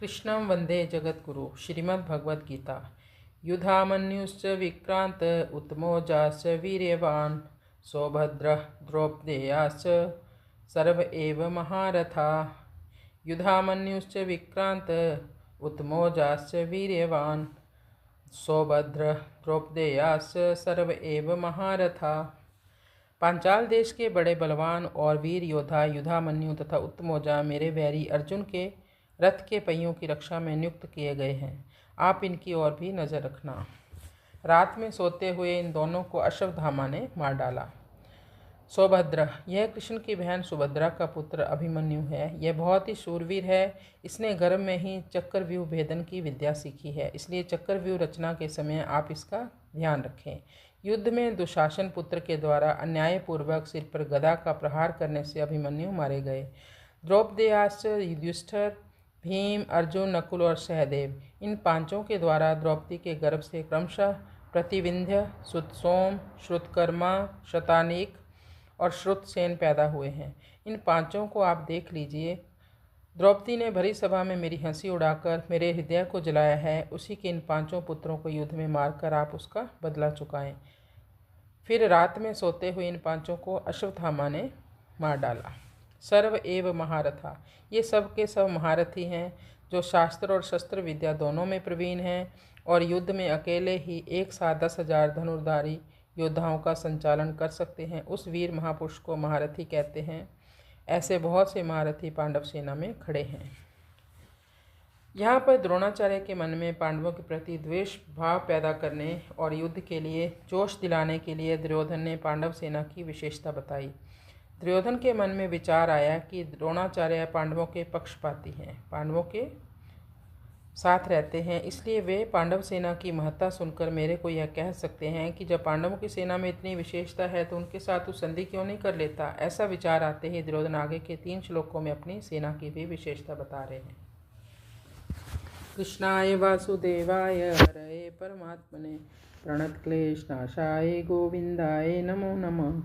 कृष्णं वंदे जगद्गुरु श्रीमद्भगवद्गीता। युधामन्युश्च विक्रांत उत्तमौजाश्च वीर्यवान् सौभद्रः द्रौपदेयाश्च सर्व एव महारथा। युधामन्युश्च विक्रांत उत्तमौजाश्च वीर्यवान् सौभद्रः द्रौपदेयाश्च सर्व एव महारथा। पांचाल देश के बड़े बलवान और वीर योद्धा युधामन्यु तथा उत्तमौजा मेरे वैरी अर्जुन के रथ के पहियों की रक्षा में नियुक्त किए गए हैं। आप इनकी ओर भी नज़र रखना। रात में सोते हुए इन दोनों को अश्वत्थामा ने मार डाला। सौभद्र, यह कृष्ण की बहन सुभद्रा का पुत्र अभिमन्यु है। यह बहुत ही शूरवीर है। इसने गर्भ में ही चक्रव्यूह भेदन की विद्या सीखी है, इसलिए चक्रव्यूह रचना के समय आप इसका ध्यान रखें। युद्ध में दुशासन पुत्र के द्वारा अन्यायपूर्वक सिर पर गदा का प्रहार करने से अभिमन्यु मारे गए। द्रौपदेयाश्च युधिष्ठिर, भीम, अर्जुन, नकुल और सहदेव, इन पांचों के द्वारा द्रौपदी के गर्भ से क्रमशः प्रतिविंध्य, सुतसोम, श्रुतकर्मा, शतानीक और श्रुतसेन पैदा हुए हैं। इन पांचों को आप देख लीजिए। द्रौपदी ने भरी सभा में मेरी हंसी उड़ाकर मेरे हृदय को जलाया है। उसी के इन पांचों पुत्रों को युद्ध में मारकर आप उसका बदला चुकाएं। फिर रात में सोते हुए इन पांचों को अश्वत्थामा ने मार डाला। सर्व एव महारथा, ये सब के सब महारथी हैं जो शास्त्र और शस्त्र विद्या दोनों में प्रवीण हैं और युद्ध में अकेले ही एक साथ 10,000 धनुर्धारी योद्धाओं का संचालन कर सकते हैं। उस वीर महापुरुष को महारथी कहते हैं। ऐसे बहुत से महारथी पांडव सेना में खड़े हैं। यहाँ पर द्रोणाचार्य के मन में पांडवों के प्रति द्वेष भाव पैदा करने और युद्ध के लिए जोश दिलाने के लिए दुर्योधन ने पांडव सेना की विशेषता बताई। दुर्योधन के मन में विचार आया कि द्रोणाचार्य पांडवों के पक्षपाती हैं, पांडवों के साथ रहते हैं, इसलिए वे पांडव सेना की महत्ता सुनकर मेरे को यह कह सकते हैं कि जब पांडवों की सेना में इतनी विशेषता है तो उनके साथ तू संधि क्यों नहीं कर लेता। ऐसा विचार आते ही दुर्योधन आगे के 3 श्लोकों में अपनी सेना की भी विशेषता बता रहे हैं। कृष्णाय वासुदेवाय हरये परमात्मने प्रणतक्लेशनाशाय गोविंदाय नमो नमः।